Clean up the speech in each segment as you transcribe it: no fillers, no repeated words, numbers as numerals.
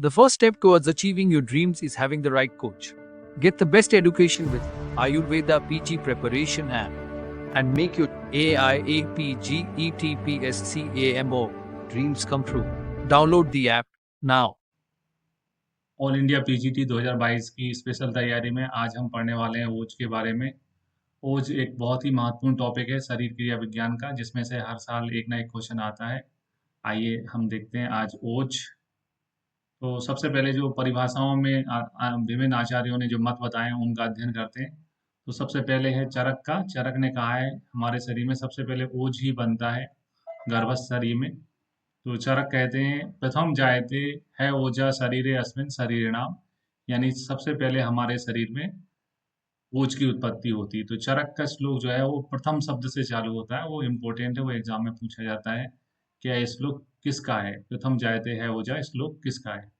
The first step towards achieving your dreams is having the right coach. Get the best education with Ayurveda PG Preparation app and make your AIAPGETPSCAMO dreams come true. Download the app now. All India PGT 2022 की special तैयारी में आज हम पढ़ने वाले हैं ओज के बारे में। ओज एक बहुत ही महत्वपूर्ण टॉपिक है शरीर क्रिया विज्ञान का, जिसमें से हर साल एक ना एक क्वेश्चन आता है। आइए हम देखते हैं आज ओज। तो सबसे पहले जो परिभाषाओं में विभिन्न आचार्यों ने जो मत बताए हैं उनका अध्ययन करते हैं। तो सबसे पहले है चरक का। चरक ने कहा है हमारे शरीर में सबसे पहले ओज ही बनता है गर्भस्थ शरीर में। तो चरक कहते हैं प्रथम जायते है ओजा शरीरे अस्मिन शरीरिणाम, यानी सबसे पहले हमारे शरीर में ओज की उत्पत्ति होती है। तो चरक का श्लोक जो है वो प्रथम शब्द से चालू होता है, वो इम्पोर्टेंट है, वो एग्जाम में पूछा जाता है। क्या ये श्लोक किसका है? प्रथम जायते है ओजा श्लोक किसका है?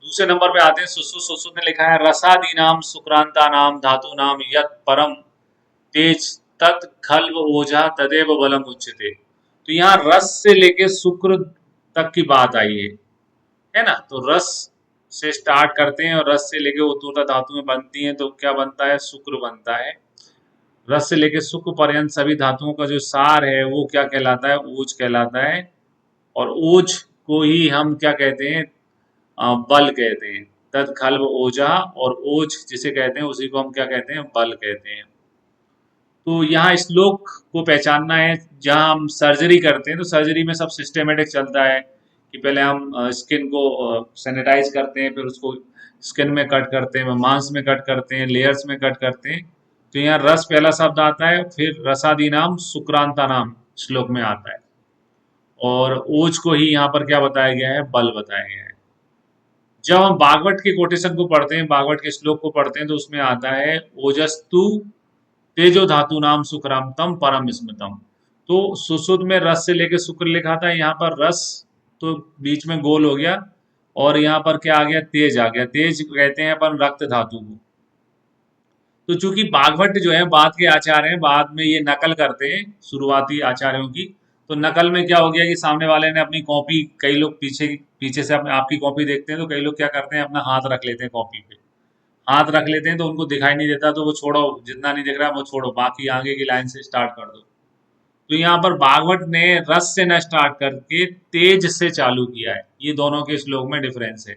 दूसरे नंबर पे आते हैं सुश्रुत। सुश्रुत ने लिखा है रसादी नाम सुक्रांता नाम धातु नाम यत परम तेज तत् खल्व ओझा तदेव बलम उच्यते। तो यहाँ रस से लेके शुक्र तक की बात आई है ना। तो रस से स्टार्ट करते हैं और रस से लेके उत्तोरता धातुएं बनती हैं, तो क्या बनता है? शुक्र बनता है। रस से लेके शुक्र पर्यंत सभी धातुओं का जो सार है वो क्या कहलाता है? ओज कहलाता है। और ओज को ही हम क्या कहते हैं? बल कहते हैं। तत् खल्व ओझा, और ओज जिसे कहते हैं उसी को हम क्या कहते हैं? बल कहते हैं। तो यहाँ श्लोक को पहचानना है। जहाँ हम सर्जरी करते हैं तो सर्जरी में सब सिस्टेमेटिक चलता है कि पहले हम स्किन को सैनिटाइज करते हैं, फिर उसको स्किन में कट करते हैं, मांस में कट करते हैं, लेयर्स में कट करते हैं। तो यहाँ रस पहला शब्द आता है, फिर रसादी नाम सुक्रांता नाम श्लोक में आता है, और ओज को ही यहाँ पर क्या बताया गया है? बल बताया गया है। जब हम भागवत के कोटेशन को पढ़ते हैं, भागवत के श्लोक को पढ़ते हैं, तो उसमें आता है ओजस्तु तेजो धातु नाम सुक्रांतम परम स्मृतम। तो सुश्रुत में रस से लेके शुक्र लिखा था, यहाँ पर रस तो बीच में गोल हो गया और यहाँ पर क्या आ गया? तेज आ गया। तेज कहते हैं अपन रक्त धातु को। तो चूंकि भागवत जो है बाद के आचार्य हैं, बाद में ये नकल करते हैं शुरुआती आचार्यों की, तो नकल में क्या हो गया कि सामने वाले ने अपनी कॉपी, कई लोग पीछे पीछे से अपने आपकी कॉपी देखते हैं, तो कई लोग क्या करते हैं अपना हाथ रख लेते हैं कॉपी पे। हाथ रख लेते हैं तो उनको दिखाई नहीं देता, तो वो छोड़ो, जितना नहीं दिख रहा है वो छोड़ो, बाकी आगे की लाइन से स्टार्ट कर दो। तो यहाँ पर भागवत ने रस से न स्टार्ट करके तेज से चालू किया है। ये दोनों के श्लोक में डिफरेंस है।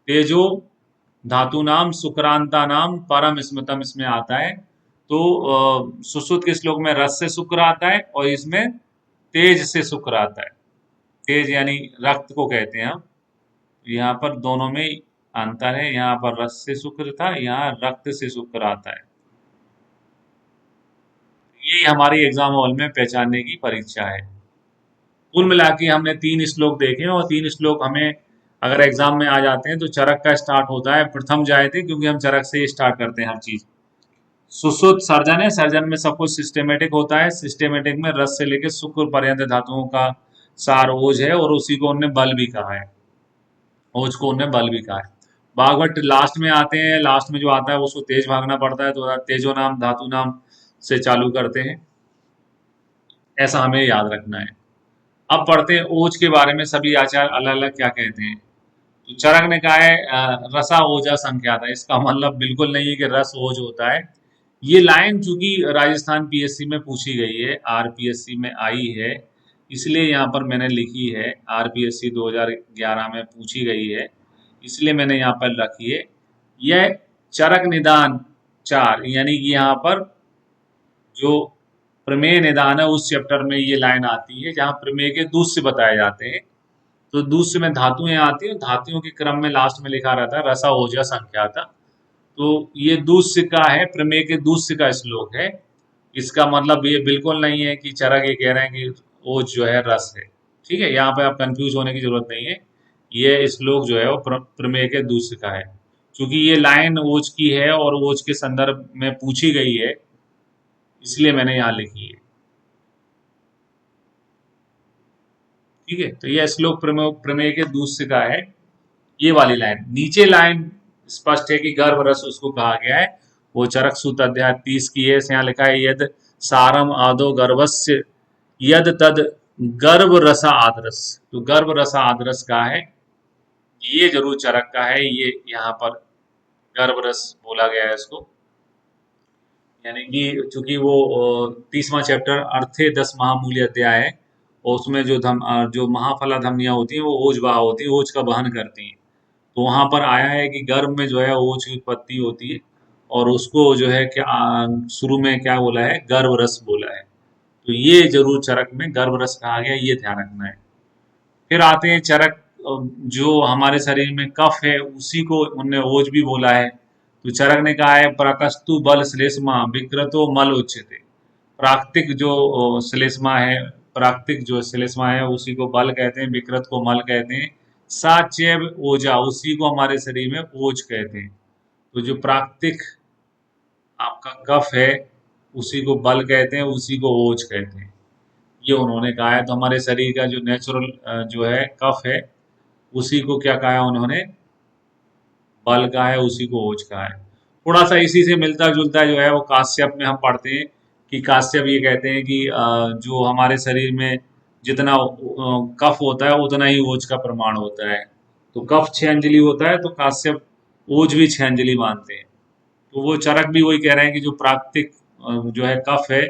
तेजो धातु नाम सुक्रांता नाम परम स्मृतम इसमें आता है। तो सुश्रुत के श्लोक में रस से शुक्र आता है और इसमें तेज से शुक्र आता है। तेज यानी रक्त को कहते हैं हम। यहाँ पर दोनों में अंतर है। यहाँ पर रस से शुक्र था, यहाँ रक्त से शुक्र आता है। ये हमारी एग्जाम हॉल में पहचानने की परीक्षा है। कुल मिला के हमने 3 श्लोक देखे और 3 श्लोक हमें अगर एग्जाम में आ जाते हैं तो चरक का स्टार्ट होता है प्रथम जायते, क्योंकि हम चरक से स्टार्ट करते हैं हर चीज। सुश्रुत सर्जन है, सर्जन में सब कुछ सिस्टेमेटिक होता है। सिस्टेमेटिक में रस से लेकर शुक्र पर्यंत धातुओं का सार ओज है, और उसी को उन्होंने बल भी कहा है। ओज को उन्होंने बल भी कहा है। भागवत लास्ट में आते हैं, लास्ट में जो आता है उसको तेज भागना पड़ता है, तो तेजो नाम धातु नाम से चालू करते हैं। ऐसा हमें याद रखना है। अब पढ़ते हैं ओज के बारे में, सभी आचार्य अलग अलग क्या कहते हैं। तो चरक ने कहा है रसा ओजा संख्या था। इसका मतलब बिल्कुल नहीं है कि रस ओज होता है। ये लाइन चूंकि राजस्थान पीएससी में पूछी गई है, आरपीएससी में आई है, इसलिए यहाँ पर मैंने लिखी है। आरपीएससी 2011 में पूछी गई है, इसलिए मैंने यहाँ पर रखी है। यह चरक निदान 4, यानी कि यहाँ पर जो प्रमेय निदान है उस चैप्टर में ये लाइन आती है, जहाँ प्रमेय के दूष्य बताए जाते हैं। तो दूष्य में धातुएं आती हैं, धातुओं के क्रम में लास्ट में लिखा रहता है रसा ओजा संख्या था। तो ये दूष्य का है, प्रमेय के दूष्य का श्लोक है। इसका मतलब ये बिल्कुल नहीं है कि चरक ये कह रहे हैं कि ओज जो है रस है। ठीक है, यहाँ पे आप कंफ्यूज होने की जरूरत नहीं है। ये श्लोक जो है वो प्रमेय के दूष्य का है। क्योंकि ये लाइन ओज की है और ओज के संदर्भ में पूछी गई है, इसलिए मैंने यहाँ लिखी है। ठीक है, तो यह श्लोक प्रमेय के दूष्य का है। ये वाली लाइन, नीचे लाइन स्पष्ट है कि गर्भ रस उसको कहा गया है। वो चरक सूत्र अध्याय 30 की है। यहाँ लिखा है यद सारम आदो गर्भस्य यद तद गर्भ रसा आदरस। तो गर्भ रसा आदरस का है, ये जरूर चरक का है। ये यहाँ पर गर्भ रस बोला गया है इसको, यानी कि चूंकि वो 30वां चैप्टर अर्थे 10 महामूल्य अध्याय है, और उसमें जो महाफला धमनियां होती हैं वो ओज वाह होती है, ओज का वहन करती हैं। तो वहां पर आया है कि गर्भ में जो है ओज की उत्पत्ति होती है, और उसको जो है क्या शुरू में क्या बोला है, गर्भ रस बोला है। तो ये जरूर चरक में गर्भ रस कहा गया, ये ध्यान रखना है। फिर आते हैं चरक, जो हमारे शरीर में कफ है उसी को उनने ओज भी बोला है। तो चरक ने कहा है प्रकस्तु बल श्लेष्मा विकृतो मल उच्यते। प्राकृतिक जो श्लेष्मा है, प्राकृतिक जो श्लेष्मा है उसी को बल कहते हैं, विकृत को मल कहते हैं। साचैव ओजा, उसी को हमारे शरीर में ओज कहते हैं। तो जो प्राकृतिक आपका कफ है उसी को बल कहते हैं, उसी को ओज कहते हैं, ये उन्होंने कहा है। तो हमारे शरीर का जो नेचुरल जो है कफ है उसी को क्या कहा है उन्होंने, बल कहा है, उसी को ओज कहा है। थोड़ा सा इसी से मिलता जुलता जो है वो काश्यप में हम पढ़ते हैं कि काश्यप ये कहते हैं कि जो हमारे शरीर में जितना कफ होता है उतना ही ओज का प्रमाण होता है। तो कफ 6 अंजलि होता है, तो काश्यप ओज भी 6 अंजलि मानते हैं। तो वो चरक भी वही कह रहे हैं कि जो प्राकृतिक जो है कफ है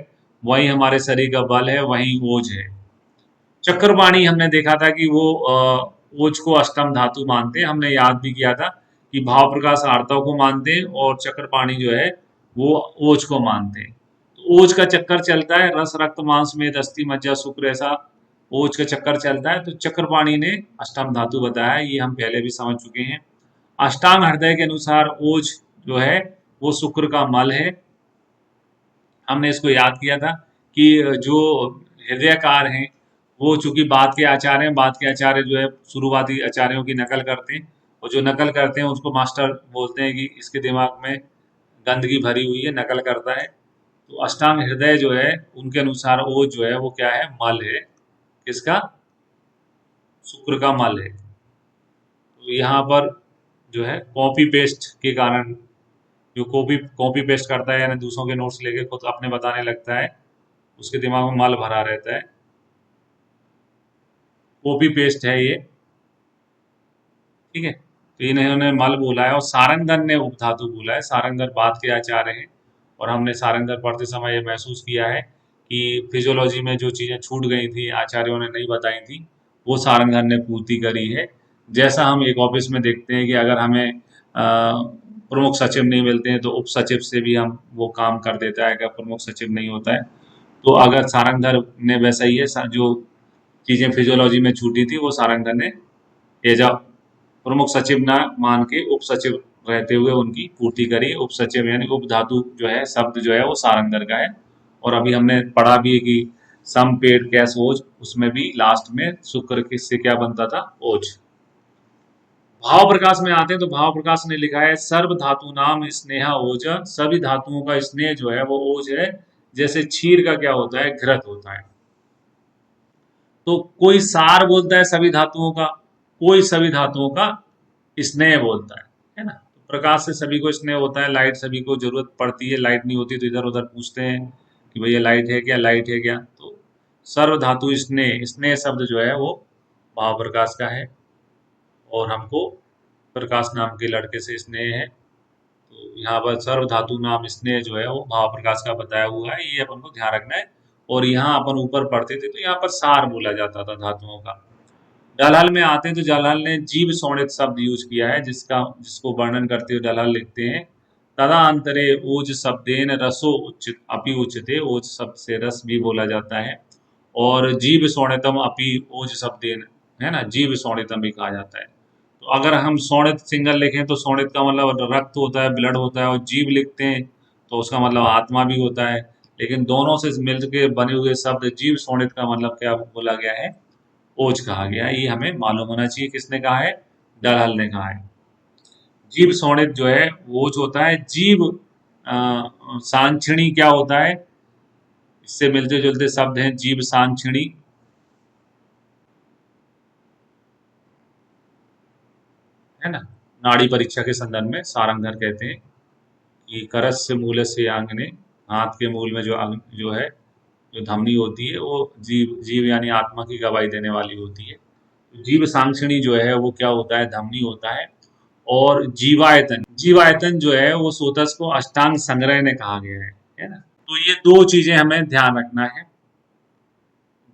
वही हमारे शरीर का बल है, वही ओज है। चक्रपाणी हमने देखा था कि वो ओज को अष्टम धातु मानते हैं, हमने याद भी किया था कि भाव प्रकाश आर्तव को मानते हैं और चक्रपाणी जो है वो ओज को मानते हैं। तो ओज का चक्कर चलता है, रस रक्त मांस में अस्थि मज्जा शुक्र, ऐसा ओज का चक्कर चलता है। तो चक्रपाणी ने अष्टम धातु बताया है, ये हम पहले भी समझ चुके हैं। अष्टांग हृदय के अनुसार ओज जो है वो शुक्र का मल है, हमने इसको याद किया था कि जो हृदयकार हैं वो चूंकि बाद के आचार्य हैं, बाद के आचार्य जो है शुरुआती आचार्यों की नकल करते हैं, और जो नकल करते हैं उसको मास्टर बोलते हैं कि इसके दिमाग में गंदगी भरी हुई है, नकल करता है। तो अष्टांग हृदय जो है उनके अनुसार वो जो है वो क्या है, मल है, किसका, शुक्र का मल है। तो यहाँ पर जो है कॉपी पेस्ट के कारण, जो कॉपी कॉपी पेस्ट करता है यानी दूसरों के नोट्स लेके खुद अपने बताने लगता है, उसके दिमाग में मल भरा रहता है, कॉपी पेस्ट है ये, ठीक है। तो इन्होंने मल बोला है, और सारंगधर ने उपधातु बोला है। सारंगधर बाद के आचार्य हैं, और हमने सारंगधर पढ़ते समय ये महसूस किया है कि फिजियोलॉजी में जो चीज़ें छूट गई थी, आचार्यों ने नहीं बताई थी, वो सारंगधर ने पूर्ति करी है। जैसा हम एक ऑफिस में देखते हैं कि अगर हमें प्रमुख सचिव नहीं मिलते हैं तो उप सचिव से भी हम वो काम कर देता है, अगर प्रमुख सचिव नहीं होता है। तो अगर सारंगधर ने वैसा ही है, जो चीज़ें फिजियोलॉजी में छूटी थी वो सारंगधर ने एज अ प्रमुख सचिव ना मान के उप सचिव रहते हुए उनकी पूर्ति करी। उप सचिव यानी उप धातु जो है शब्द जो है वो सारंगधर का है। और अभी हमने पढ़ा भी है कि सम पेड कैश ओज, उसमें भी लास्ट में शुक्र किससे क्या बनता था, ओज। भाव प्रकाश में आते हैं तो भाव प्रकाश ने लिखा है सर्व धातु नाम स्नेहा ओज, सभी धातुओं का स्नेह जो है वो ओज है। जैसे क्षीर का क्या होता है, घृत होता है। तो कोई सार बोलता है सभी धातुओं का, कोई सभी धातुओं का स्नेह बोलता है ना। तो प्रकाश से सभी को स्नेह होता है, लाइट सभी को जरूरत पड़ती है, लाइट नहीं होती तो इधर उधर पूछते हैं कि भैया लाइट है क्या, लाइट है क्या। तो सर्व धातु स्नेह, स्नेह शब्द जो है वो भाव प्रकाश का है, और हमको प्रकाश नाम के लड़के से स्नेह है। तो यहाँ पर सर्व धातु नाम स्नेह जो है वो भाव प्रकाश का बताया हुआ है, ये अपन को ध्यान रखना है। और यहाँ अपन ऊपर पढ़ते थे तो यहाँ पर सार बोला जाता था धातुओं का। दलहल में आते हैं तो दलहल ने जीव शोणित शब्द यूज किया है, जिसको वर्णन करते हुए दलहल लिखते हैं तदा अंतरे ओज शब्देन रसो उचित अपि उच्यते, ओज शब्द से रस भी बोला जाता है। और जीव शोणितम अपि ओज शब्देन, है ना, जीव शोणितम भी कहा जाता है। तो अगर हम शोणित सिंगल लिखें तो शोणित का मतलब रक्त होता है, ब्लड होता है, और जीव लिखते हैं तो उसका मतलब आत्मा भी होता है। लेकिन दोनों से मिलकर बने हुए शब्द जीव शोणित का मतलब क्या बोला गया है, ओज कहा गया है। ये हमें मालूम होना चाहिए, किसने कहा है, दलहल ने कहा है। जीव शोणित जो है ओज होता है। जीव सांक्षिणी क्या होता है, इससे मिलते जुलते शब्द हैं जीव सांक्षिणी, है ना। नाड़ी परीक्षा के संदर्भ में सारंगधर कहते हैं कि करस्य मूलस्य अंगने, हाथ के मूल में जो अंग जो है, जो धमनी होती है वो जीव, जीव यानी आत्मा की गवाही देने वाली होती है। जीव सांक्षणी जो है वो क्या होता है, धमनी होता है। और जीवायतन, जीवायतन जो है वो सोतस को अष्टांग संग्रह ने कहा गया है ना। तो ये दो चीजें हमें ध्यान रखना है,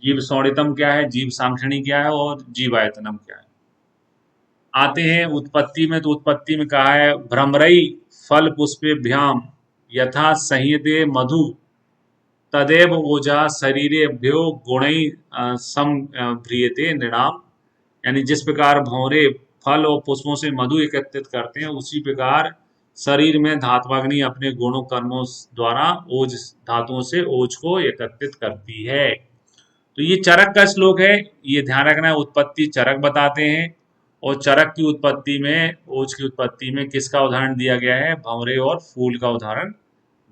जीव सौणितम क्या है, जीव सांक्षणी क्या है, और जीवायतनम क्या है। आते हैं उत्पत्ति में, तो उत्पत्ति में कहा है भ्रमरई फल पुष्पेभ्याम यथा संयते मधु तदेव ओजा शरीरेभ्यो गुणै संभ्रियते नृणाम। यानी जिस प्रकार भंवरे फल और पुष्पों से मधु एकत्रित करते हैं, उसी प्रकार शरीर में धात्वाग्नि अपने गुणों कर्मों द्वारा ओज धातुओं से ओज को एकत्रित करती है। तो ये चरक का श्लोक है, ये ध्यान रखना है। उत्पत्ति चरक बताते हैं, और चरक की उत्पत्ति में, ओज की उत्पत्ति में किसका उदाहरण दिया गया है, भंवरे और फूल का उदाहरण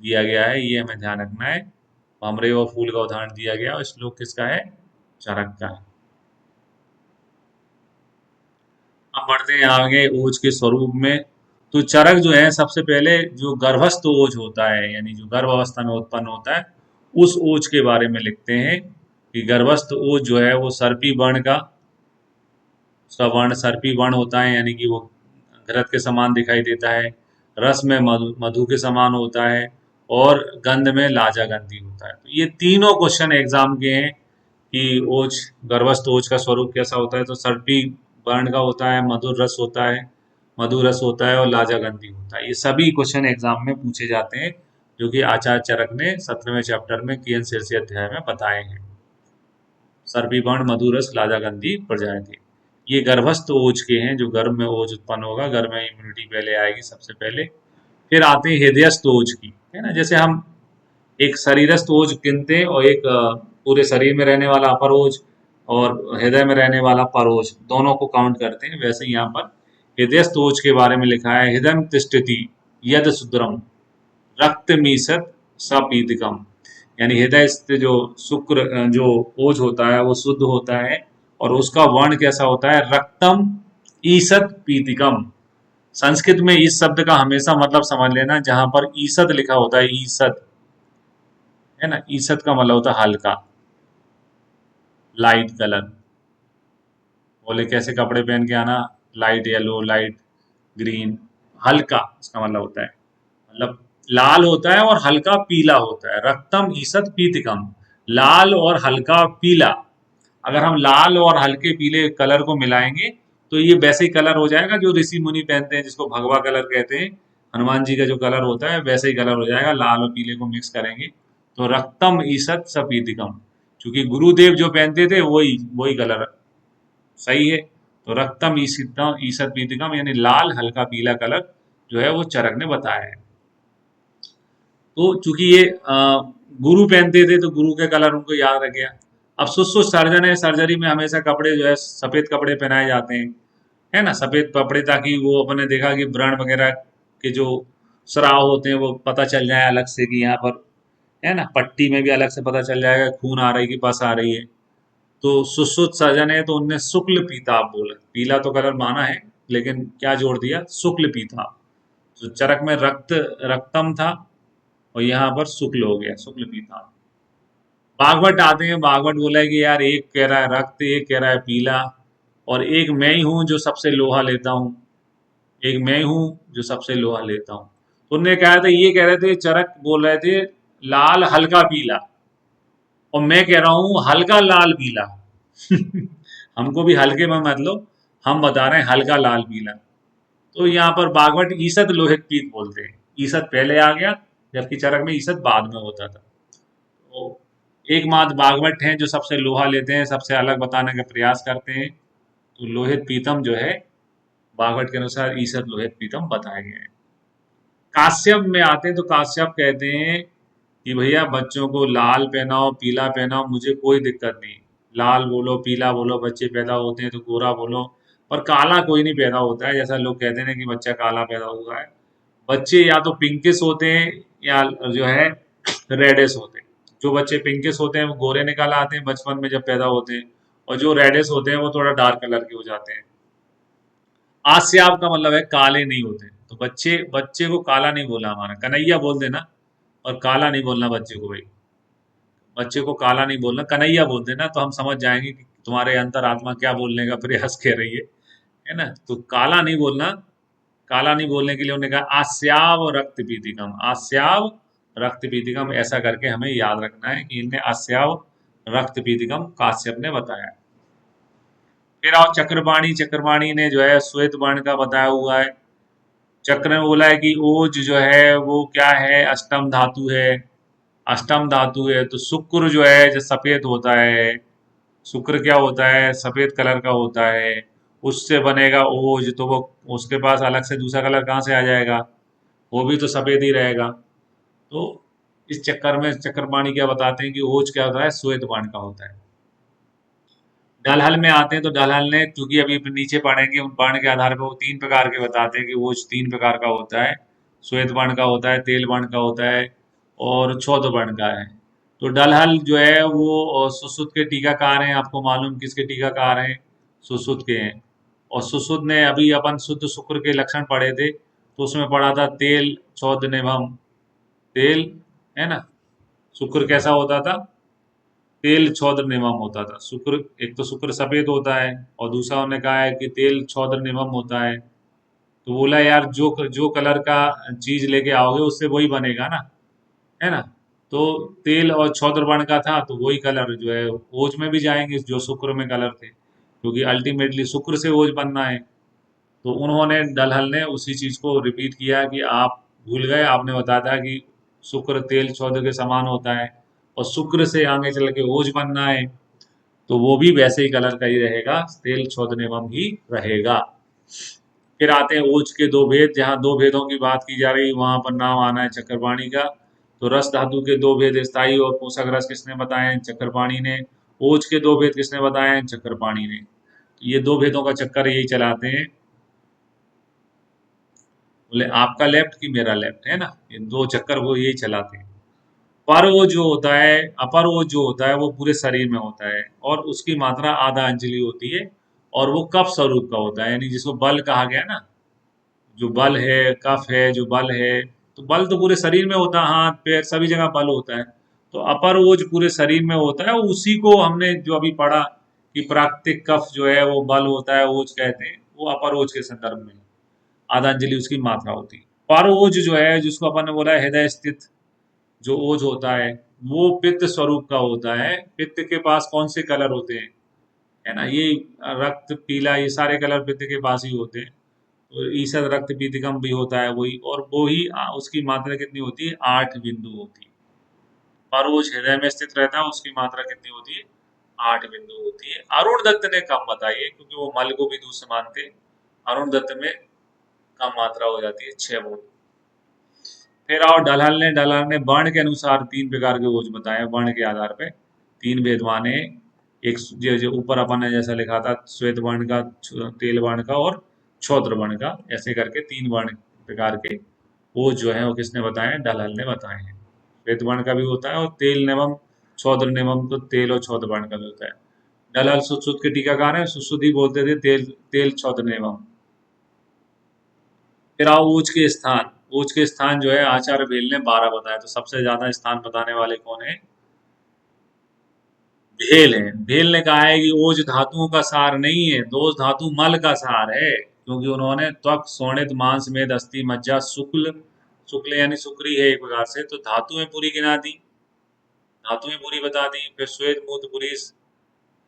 दिया गया है, ये हमें ध्यान रखना है। भंवरे और फूल का उदाहरण दिया गया, और श्लोक किसका है, चरक का है। अब बढ़ते हैं आगे ओज के स्वरूप में। तो चरक जो है, सबसे पहले जो गर्भस्थ ओज होता है, यानी जो गर्भ अवस्था में उत्पन्न होता है, उस ओज के बारे में लिखते हैं कि गर्भस्थ ओज जो है वो सर्पी वर्ण का, उसका वर्ण सर्पी वर्ण होता है, यानी कि वो घृत के समान दिखाई देता है, रस में मधु के समान होता है, और गंध में लाजा गंधी होता है। तो ये तीनों क्वेश्चन एग्जाम के हैं कि ओज, गर्भस्थ ओज का स्वरूप कैसा होता है। तो सर्पी वर्ण का होता है, मधुर रस होता है, मधुर रस होता है, और लाजा गंधी होता है। ये सभी क्वेश्चन एग्जाम में पूछे जाते हैं, जो कि आचार्य चरक ने 17वें चैप्टर में कियन शीर्षी अध्याय में बताए हैं। सर्पी वर्ण, मधुर रस, लाजा गंधी प्रजाति, ये गर्भस्थ ओज के हैं, जो गर्भ में ओज उत्पन्न होगा, गर्भ में इम्यूनिटी पहले आएगी सबसे पहले। फिर आते हैं हृदयस्थ ओज की, है ना। जैसे हम एक शरीरस्थ ओज गिनते हैं, और एक पूरे शरीर में रहने वाला अपर ओज, और हृदय में रहने वाला पर ओज, दोनों को काउंट करते हैं। वैसे ही यहाँ पर हृदयस्थ ओज के बारे में लिखा है, हृदय तिष्ठति यद सुद्रम रक्त मीसत सपीतिकम। यानी हृदय जो शुक्र जो ओज होता है वो शुद्ध होता है, और उसका वर्ण कैसा होता है, रक्तम ईसत पीतिकम। संस्कृत में इस शब्द का हमेशा मतलब समझ लेना, जहां पर ईसत लिखा होता है, ईसत, है ना, ईसत का मतलब होता है हल्का, लाइट कलर। बोले कैसे कपड़े पहन के आना, लाइट येलो, लाइट ग्रीन, हल्का, इसका मतलब होता है, मतलब लाल होता है और हल्का पीला होता है। रक्तम ईसत पीतिकम, लाल और हल्का पीला। अगर हम लाल और हल्के पीले कलर को मिलाएंगे, तो ये वैसे ही कलर हो जाएगा जो ऋषि मुनि पहनते हैं, जिसको भगवा कलर कहते हैं। हनुमान जी का जो कलर होता है वैसे ही कलर हो जाएगा, लाल और पीले को मिक्स करेंगे तो रक्तम ईसत सपीतिकम। क्योंकि गुरुदेव जो पहनते थे वही वही कलर सही है। तो रक्तम ईसितम ईसत पीतिकम, यानी लाल हल्का पीला कलर जो है वो चरक ने बताया है। तो चूंकि ये गुरु पहनते थे, तो गुरु के कलर उनको याद रह गया। अब सुश्रुत सर्जन है, सर्जरी में हमेशा कपड़े जो है सफेद कपड़े पहनाए जाते हैं, है ना, सफेद कपड़े, ताकि वो अपने देखा कि व्रण वगैरह के जो स्राव होते हैं वो पता चल जाए अलग से, कि यहाँ पर, है ना, पट्टी में भी अलग से पता चल जाएगा खून आ रही है कि पस आ रही है। तो सुश्रुत सर्जन है, तो उनने शुक्ल पीताब बोला, पीला तो कलर माना है, लेकिन क्या जोड़ दिया, शुक्ल पीताब। तो चरक में रक्त, रक्तम था, और यहाँ पर शुक्ल हो गया, शुक्ल पीताम्बर। भागवत आते हैं, भागवत बोला है कि यार एक कह रहा है रक्त, एक कह रहा है पीला, और एक मैं ही हूं जो सबसे लोहा लेता हूं, एक मैं हूं जो सबसे लोहा लेता हूं। तो उन्होंने कहा था, ये कह रहे थे, चरक बोल रहे थे लाल हल्का पीला, और मैं कह रहा हूं हल्का लाल पीला। हमको भी हल्के में मत लो, हम बता रहे हैं हल्का लाल पीला। तो यहाँ पर भागवत ईसत लोहित पीत बोलते हैं, ईसत पहले आ गया, जबकि चरक में ईसत बाद में होता था। तो एकमात्र भागवत हैं जो सबसे लोहा लेते हैं, सबसे अलग बताने का प्रयास करते हैं। तो लोहित पीतम जो है, भागवत के अनुसार ईसत लोहित पीतम बताए गए हैं। काश्यप में आते हैं, तो काश्यप कहते हैं कि भैया बच्चों को लाल पहनाओ, पीला पहनाओ, मुझे कोई दिक्कत नहीं, लाल बोलो, पीला बोलो, बच्चे पैदा होते हैं तो गोरा बोलो, पर काला कोई नहीं पैदा होता है। जैसा लोग कहते हैं कि बच्चा काला पैदा हुआ है, बच्चे या तो पिंकिश होते हैं या जो है रेडिश होते हैं। जो बच्चे पिंकिश होते हैं वो गोरे निकाल आते हैं बचपन में जब पैदा होते हैं, और जो रेडिश होते हैं वो थोड़ा डार्क कलर के हो जाते हैं। आस्याब का मतलब है काले नहीं होते। तो बच्चे बच्चे को काला नहीं बोला, हमारा कन्हैया बोल देना, और काला नहीं बोलना बच्चे को भाई, बच्चे को काला नहीं बोलना, कन्हैया बोल देना, तो हम समझ जाएंगे कि तुम्हारे अंतरात्मा क्या बोलने का प्रयास कर रही है ना। तो काला नहीं बोलना, काला नहीं बोलने के लिए उन्होंने कहा आस्याव रक्त पीतिकम, आस्याव रक्त पीतिकम, ऐसा करके हमें याद रखना है कि इनने आस्याव रक्त पीतिकम काश्यप ने बताया। फिर आओ चक्रपाणी, चक्रपाणी ने जो है श्वेत वर्ण का बताया हुआ है। चक्र में बोला है कि ओज जो है वो क्या है, अष्टम धातु है, अष्टम धातु है। तो शुक्र जो है जो सफेद होता है, शुक्र क्या होता है, सफेद कलर का होता है, उससे बनेगा ओज। तो वो उसके पास अलग से दूसरा कलर कहाँ से आ जाएगा, वो भी तो सफेद ही रहेगा। तो इस चक्कर में चक्रपाणी क्या बताते हैं कि ओज क्या होता है, श्वेत वर्ण का होता है। दलहल में आते हैं तो दलहल ने, क्योंकि अभी नीचे पढ़ेंगे उन वर्ण के आधार पर, वो तीन प्रकार के बताते हैं कि ओज तीन प्रकार का होता है, श्वेत वर्ण का होता है, तेल वर्ण का होता है और क्षौत वर्ण का है। तो डलहल जो है वो सुश्रुत के टीकाकार हैं। आपको मालूम किसके टीकाकार हैं, सुश्रुत के हैं। और सुश्रुत ने अभी अपन शुद्ध शुक्र के लक्षण पढ़े थे, तो उसमें पढ़ा था तेल क्षौत निभम, तेल, है ना। शुक्र कैसा होता था, तेल छौद्र निमम होता था। शुक्र, एक तो शुक्र सफेद होता है और दूसरा उन्होंने कहा है कि तेल छौद्र निमम होता है। तो बोला यार जो जो कलर का चीज लेके आओगे उससे वही बनेगा ना, है ना। तो तेल और छौद्र वर्ण का था तो वही कलर जो है ओज में भी जाएंगे जो शुक्र में कलर थे, क्योंकि अल्टीमेटली शुक्र से ओज बनना है। तो उन्होंने दलहल ने उसी चीज को रिपीट किया कि आप भूल गए, आपने बताया था कि शुक्र तेल छौद्र के समान होता है और शुक्र से आगे चल के ओज बनना है, तो वो भी वैसे ही कलर का ही रहेगा, तेल क्षौद एवं ही रहेगा। फिर आते हैं ओज के दो भेद, जहाँ दो भेदों की बात की जा रही वहां पर नाम आना है चक्रपाणी का। तो रस धातु के दो भेद, स्थायी और पोषक रस, किसने बताए हैं, चक्रपाणी ने। ओज के दो भेद किसने बताए हैं, चक्रपाणी ने। तो ये दो भेदों का चक्कर यही चलाते हैं। बोले आपका लेफ्ट कि मेरा लेफ्ट, है ना, ये दो चक्कर वो यही चलाते हैं। पर वो जो होता है, अपर वो जो होता है वो पूरे शरीर में होता है और उसकी मात्रा आधा अंजलि होती है और वो कफ स्वरूप का होता है, यानी जिसको बल कहा गया ना, जो बल है, कफ है, जो बल है। तो बल तो पूरे शरीर में होता है, हाथ पैर सभी जगह बल होता है। तो अपर ओज पूरे शरीर में होता है, उसी को हमने जो अभी पढ़ा कि प्राकृतिक कफ जो है वो बल होता है, ओज कहते हैं, वो अपर ओज के संदर्भ में आधा अंजलि उसकी मात्रा होती है। पर ओज जो है जिसको अपन ने बोला है हृदय स्थित जो ओज होता है, वो पित्त स्वरूप का होता है। पित्त के पास कौन से कलर होते हैं, है ना, ये रक्त पीला, ये सारे कलर पित्त के पास ही होते हैं। तो ईसद रक्त पीतिकम भी होता है वही, और वो ही उसकी मात्रा कितनी होती है, 8 बिंदु होती है। पर वो हृदय में स्थित रहता है, उसकी मात्रा कितनी होती है, 8 बिंदु होती है। अरुण दत्त ने कम बताई है क्योंकि वो मल को भी दूध से मानते हैं। अरुण दत्त में कम मात्रा हो जाती है, 6 बूंद। फिर आओ डलहल ने वर्ण के अनुसार तीन प्रकार के ओज बताए, वर्ण के आधार पे तीन भेद माने। एक जो जो ऊपर अपन ने जैसा लिखा था, श्वेत वर्ण का, तेल वर्ण का और क्षौत्र वर्ण का, ऐसे करके तीन वर्ण प्रकार के ओज जो है वो किसने बताए हैं, डलहल ने बताए हैं। श्वेत वर्ण का भी होता है और तेल नेवम क्षौत्र नेवम, तो तेल और क्षौत्र वर्ण का भी होता है। डलहल सुश्रुत के टीकाकार है, सुश्रुत ही बोलते थे तेल तेल क्षौत्र नेवम। फिर आओ ऊंच के स्थान, ऊंच के स्थान जो है आचार्य भेल ने 12 बताया। तो सबसे ज्यादा स्थान बताने वाले कौन है, भेल है। भेल ने कहा है कि ओज धातुओं का सार नहीं है, दोष धातु मल का सार है, क्योंकि उन्होंने त्वक शोणित मांस मेद अस्थि मज्जा शुक्ल, शुक्ल यानी शुक्री है एक प्रकार से, तो धातुएं पूरी गिना दी, धातुएं पूरी बता दी। फिर श्वेत मूत्र पुरीस,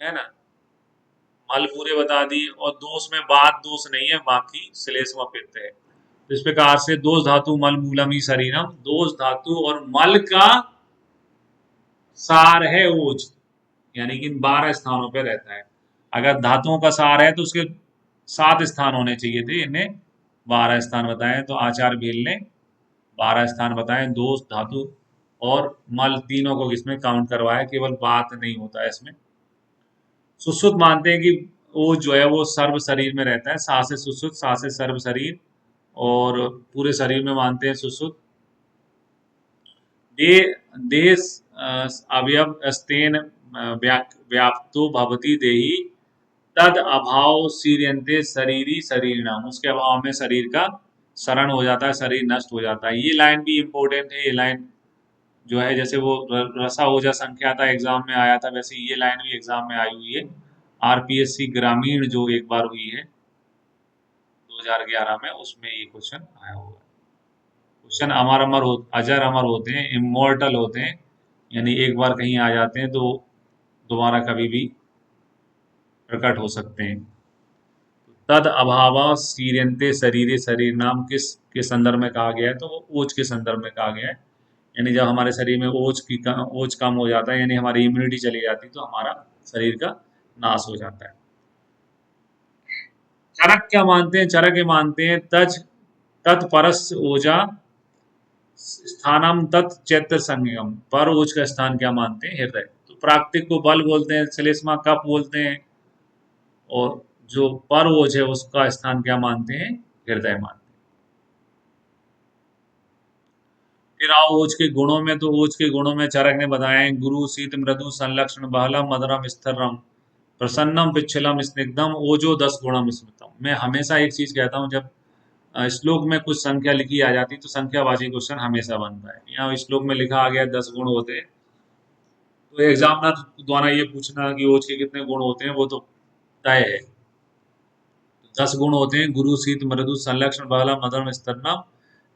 है ना, मल पूरे बता दी, और दोष में बात दोष नहीं है, बाकी श्लेष्म पित्त है। तो इस प्रकार से दोष धातु मल मूलम ही शरीरम, दोष धातु और मल का सार है ओज, यानी कि इन 12 स्थानों पे रहता है। अगर धातुओं का सार है तो उसके 7 स्थान होने चाहिए थे, इन्हें 12 स्थान बताए। तो आचार्य भील ने 12 स्थान बताए, दोष धातु और मल तीनों को इसमें काउंट करवाया, केवल बात नहीं होता है इसमें। सुश्रुत मानते हैं कि वो जो है वो सर्व शरीर में रहता है, सा से सुश्रुत, सा से सर्व शरीर, और पूरे शरीर में मानते हैं सुश्रुत। दे देश अवयव स्तेन व्याप्तो भवति देहि तद अभाव सीरियंते शरीरी शरीरनाम, उसके अभाव में शरीर का शरण हो जाता है, शरीर नष्ट हो जाता है। ये लाइन भी इम्पोर्टेंट है। ये लाइन जो है, जैसे वो रसा ओजा संख्या था एग्जाम में आया था, वैसे ये लाइन भी एग्जाम में आई हुई है। आरपीएससी ग्रामीण जो एक बार हुई है 2011 में, उसमें ये क्वेश्चन आया हुआ है। क्वेश्चन अजर अमर होते हैं, इमोर्टल होते हैं, यानी एक बार कहीं आ जाते हैं तो दोबारा कभी भी प्रकट हो सकते हैं। तद अभावा सीर्यन्ते शरीरे शरीर नाम किस के संदर्भ में कहा गया है? तो वो ओज के संदर्भ में कहा गया है। यानी जब हमारे शरीर में ओज कम हो जाता है, यानी हमारी इम्यूनिटी चली जाती है, तो हमारा शरीर का नाश हो जाता है। चरक क्या मानते हैं? चरक ये मानते हैं तत्परस ओजा स्थानम तत् चैत्र संगम, पर ओज का स्थान क्या मानते हैं? हृदय। तो प्राकृतिक को बल बोलते हैं, श्लेष्मा कफ बोलते हैं, और जो पर ओज है उसका स्थान क्या मानते हैं? हृदय मानते हैं। फिर आओ ओज के गुणों में, तो ओज के गुणों में चरक ने बताया है, गुरु शीत मृदु संलक्षण बहलम मधुरम स्थिरम प्रसन्नम पिच्छलम स्निग्धम ओजो 10 गुणम स्मृतम। मैं हमेशा एक चीज कहता हूँ, जब श्लोक में कुछ संख्या लिखी आ जाती तो संख्यावाची क्वेश्चन हमेशा बनता है। यहाँ श्लोक में लिखा आ गया 10 गुण होते हैं, तो एग्जामिनर द्वारा ये पूछना कि ओज के कितने गुण होते हैं वो तो तय है। 10 गुण होते हैं, गुरु शीत मृदु संलक्षण बहलम मधुरम स्तरनम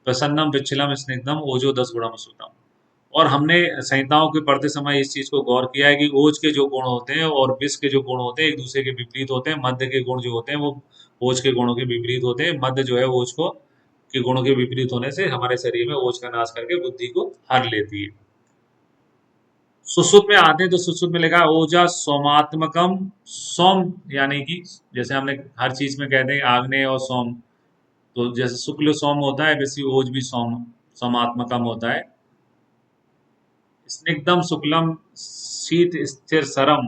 प्रसन्नम पिच्छलम स्निग्धम ओजो 10 गुणम सुतम। और हमने संहिताओं के पढ़ते समय इस चीज को गौर किया है कि ओज के जो गुण होते हैं और विष के जो गुण होते हैं एक दूसरे के विपरीत होते हैं। मध्य के गुण जो होते हैं वो ओज के गुणों के विपरीत होते हैं। मध्य जो है ओज को के गुणों के विपरीत होने से हमारे शरीर में ओज का नाश करके बुद्धि को हर लेती है। सुश्रुत में आते हैं, तो सुश्रुत में लिखा है ओजा सोमात्मकम। सोम यानी कि जैसे हमने हर चीज में कहते हैं आग्नेय और सोम, तो जैसे शुक्ल सोम होता है वैसे ओज भी सोमात्मकम होता है। स्निग्धम शुक्लम शीत स्थिर सरम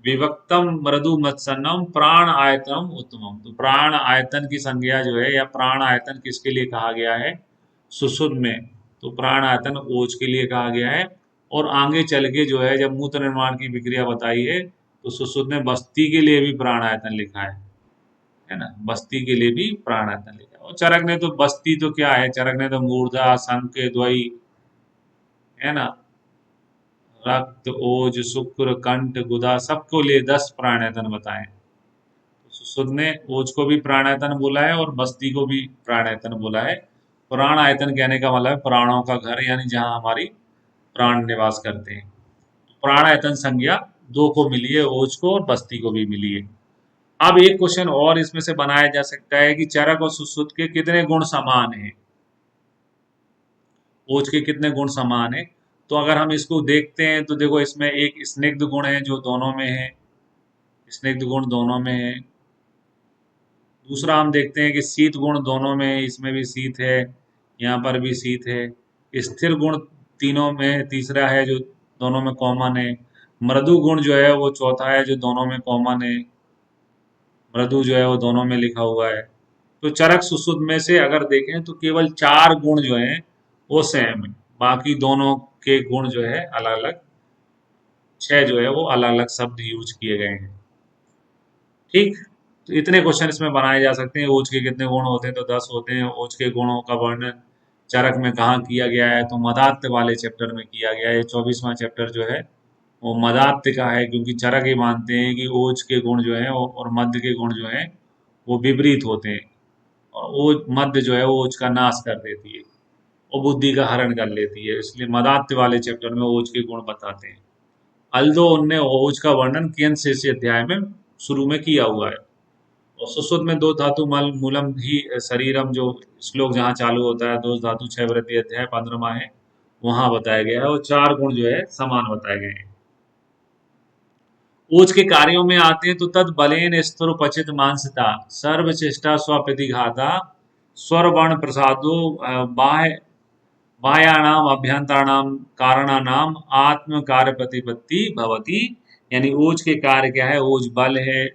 विभक्तम मृदु मत्सन्नम प्राण आयतनम उत्तमम। तो प्राण आयतन की संज्ञा जो है, या प्राण आयतन किसके लिए कहा गया है? सुसुध में। तो प्राण आयतन ओज के लिए कहा गया है। और आगे चल के जो है, जब मूत्र निर्माण की विक्रिया बताई है, तो सुसुध ने बस्ती के लिए भी प्राण आयतन लिखा है ना, बस्ती के लिए भी प्राण आयतन लिखा है। और चरक ने तो बस्ती तो क्या है, चरक ने तो मूर्धा संख्य द्वयी, है ना, रक्त ओज शुक्र कंठ गुदा सबको लिए 10 प्राणायतन बताए। तो सुध ने ओज को भी प्राणायतन बोला है और बस्ती को भी प्राणायतन बोला है। प्राण आयतन कहने का मतलब है प्राणों का घर, यानी जहां हमारी प्राण निवास करते हैं। प्राण आयतन संज्ञा दो को मिली है, ओज को और बस्ती को भी मिली है। अब एक क्वेश्चन और इसमें से बनाया जा सकता है कि चरक और सुश्रुत के कितने गुण समान हैं? ओज के कितने गुण समान है? तो अगर हम इसको देखते हैं तो देखो, इसमें एक स्निग्ध गुण है जो दोनों में है, स्निग्ध गुण दोनों में है। दूसरा हम देखते हैं कि शीत गुण दोनों में है, इसमें भी शीत है, यहाँ पर भी शीत है। स्थिर गुण तीनों में तीसरा है जो दोनों में कॉमन है। मृदु गुण जो है वो चौथा है जो दोनों में कॉमन है। मृदु जो है वो दोनों में लिखा हुआ है। तो चरक सुश्रुत में से अगर देखें तो केवल 4 गुण जो हैं वो सेम है, बाकी दोनों के गुण जो है अलग अलग, 6 जो है वो अलग अलग शब्द यूज किए गए हैं। ठीक, तो इतने क्वेश्चन इसमें बनाए जा सकते हैं। ओज के कितने गुण होते हैं? तो 10 होते हैं। ओज के गुणों का वर्णन चरक में कहाँ किया गया है? तो मदात्य वाले चैप्टर में किया गया है। 24वां चैप्टर जो है वो मदात्य का है, क्योंकि चरक ये मानते हैं कि ओज के गुण जो है और मध्य के गुण जो है वो विपरीत होते हैं, और ओज मध्य जो है वो ओज का नाश कर देती है और बुद्धि का हरण कर लेती है। इसलिए मदात्य वाले चैप्टर में ओज के गुण बताते हैं। अल्दो उनने ओज का वर्णन कियन शेष अध्याय में शुरू में किया हुआ है। और सुश्रुत में दो धातु मल मूलम ही शरीरम, जो श्लोक जहाँ चालू होता है, दो धातु 6 वृत्ति अध्याय 15वां है, वहां बताया गया है। और 4 गुण जो है समान बताए गए हैं। ओज के कार्यों में आते हैं, तो तद बलेन स्तुर पचित मानसता सर्व चेष्टा स्वप्रतिघाता स्वर वर्ण प्रसादो बाह्य बाह्यानाम अभ्यंतराणाम कारणानाम आत्म कार्य प्रतिपत्ति भवती। यानी ओज के कार्य क्या है? ओज बल है,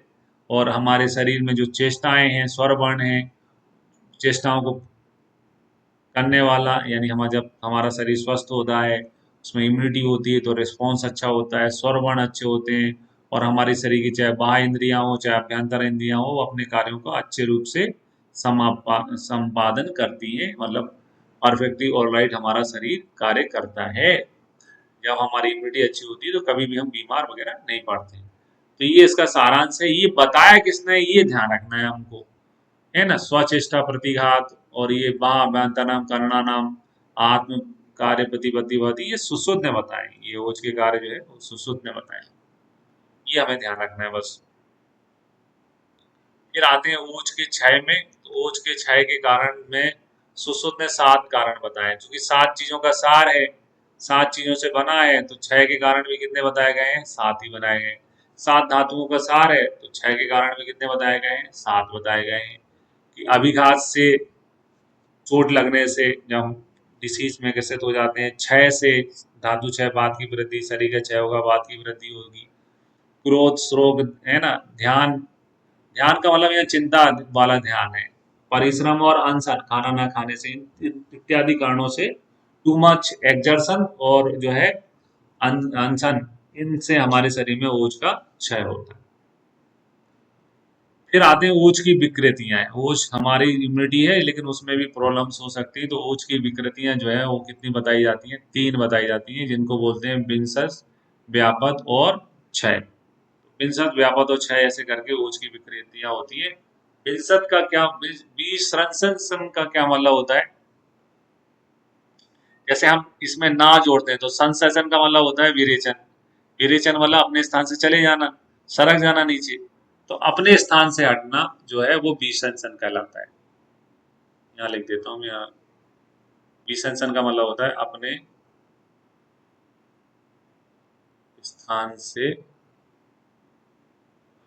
और हमारे शरीर में जो चेष्टाएं हैं, स्वर वर्ण है, चेष्टाओं को करने वाला, यानी हम जब हमारा शरीर स्वस्थ होता है उसमें इम्यूनिटी होती है तो रिस्पॉन्स अच्छा होता है, स्वर वर्ण अच्छे होते हैं, और हमारे शरीर की चाहे बाह्य इंद्रियां हो चाहे अभ्यंतर इंद्रियां हो, वो अपने कार्यों को अच्छे रूप से संपादन करती है। मतलब परफेक्टली ऑलराइट हमारा शरीर कार्य करता है। जब हमारी इम्यूनिटी अच्छी होती है तो कभी भी हम बीमार वगैरह नहीं पड़ते हैं। तो ये इसका सारांश है। ये बताया किसने, ये ध्यान रखना है हमको, है ना। स्वचेष्टा प्रतिघात और ये बांतनम करणानाम आत्म कार्य प्रतिपत्तिवती, ये सुश्रुत ने बताए, ये ओज के कार्य जो है वो सुश्रुत ने बताए। ये हमें ध्यान रखना है बस। फिर आते हैं ओज के क्षय में। तो ओज के क्षय के कारण में सुश्रुत ने 7 कारण बताए, क्योंकि 7 चीजों का सार है, 7 चीजों से बना है, तो क्षय के कारण भी कितने बताए गए हैं, 7 ही बनाए गए हैं। 7 धातुओं का सार है, तो क्षय के कारण भी कितने बताए गए हैं, 7 बताए गए हैं। कि अभिघात से, चोट लगने से जब हम डिसीज में ग्रसित हो जाते हैं, क्षय से, धातु क्षय बात की वृद्धि, शरीर का क्षय होगा बात की वृद्धि होगी। क्रोध श्रोग, है ना। ध्यान, ध्यान का मतलब यह चिंता वाला ध्यान है। परिश्रम और अनशन, खाना ना खाने से, इत्यादि कारणों से, टू मच एक्सर्शन और जो है अनशन, इनसे हमारे शरीर में ओज का क्षय होता है। फिर आते हैं ओज की विकृतियां। ओज हमारी इम्यूनिटी है, लेकिन उसमें भी प्रॉब्लम्स हो सकती है। तो ओज की विकृतियां जो है वो कितनी बताई जाती हैं, 3 बताई जाती हैं, जिनको बोलते हैं विंसस, व्यापत और क्षय। विंसत, व्यापत और क्षय ऐसे करके ओज की विकृतियां होती है। विंसत का क्या, विसंसन का क्या मतलब होता है, जैसे हम इसमें ना जोड़ते हैं तो संसेचन का मतलब होता है विरेचन। विरेचन मतलब अपने स्थान से चले जाना, सरक जाना नीचे। तो अपने स्थान से हटना जो है वो विसंसन कहलाता है। यहाँ लिख देता हूँ मैं, यहाँ विसंसन का मतलब होता है अपने स्थान से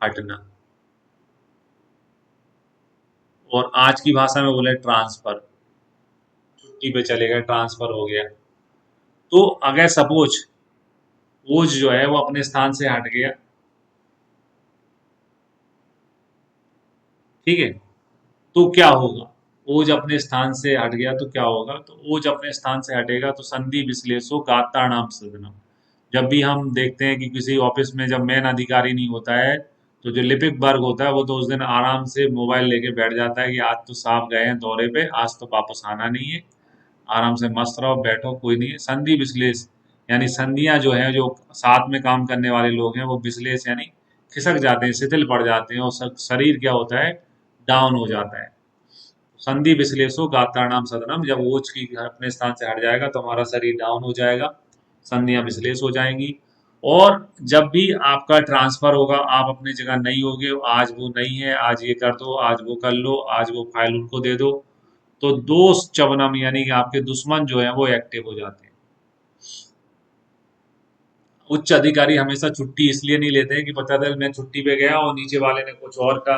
हटना, और आज की भाषा में बोले ट्रांसफर, छुट्टी पे चले गए, ट्रांसफर हो गया। तो अगर सपोज ओज जो है वो अपने स्थान से हट गया, ठीक है, तो क्या होगा, ओज अपने स्थान से हट गया तो क्या होगा, तो ओज अपने स्थान से हटेगा तो संधि विश्लेषो गात्राणाम सदनम। जब भी हम देखते हैं कि किसी ऑफिस में जब मेन अधिकारी नहीं होता है, तो जो लिपिक वर्ग होता है वो तो उस दिन आराम से मोबाइल लेके बैठ जाता है कि आज तो साहब गए हैं दौरे पे, आज तो वापस आना नहीं है, आराम से मस्त रहो, बैठो, कोई नहीं है। संधि विश्लेष यानी संधियां जो है, जो साथ में काम करने वाले लोग हैं वो विश्लेष यानी खिसक जाते हैं, शिथिल पड़ जाते हैं, और शरीर क्या होता है, डाउन हो जाता है। संधि विश्लेषो गात्राणाम सदनम, जब ओज की अपने स्थान से हट जाएगा तो हमारा शरीर डाउन हो जाएगा, संधियां विश्लेष हो जाएंगी। और जब भी आपका ट्रांसफर होगा, आप अपनी जगह नहीं होगे, आज वो नहीं है, आज ये कर दो, आज वो कर लो, आज वो फाइल उनको दे दो, तो दोस्त चवनम यानी कि आपके दुश्मन जो है वो एक्टिव हो जाते हैं। उच्च अधिकारी हमेशा छुट्टी इसलिए नहीं लेते हैं कि पता चल मैं छुट्टी पे गया और नीचे वाले ने कुछ और का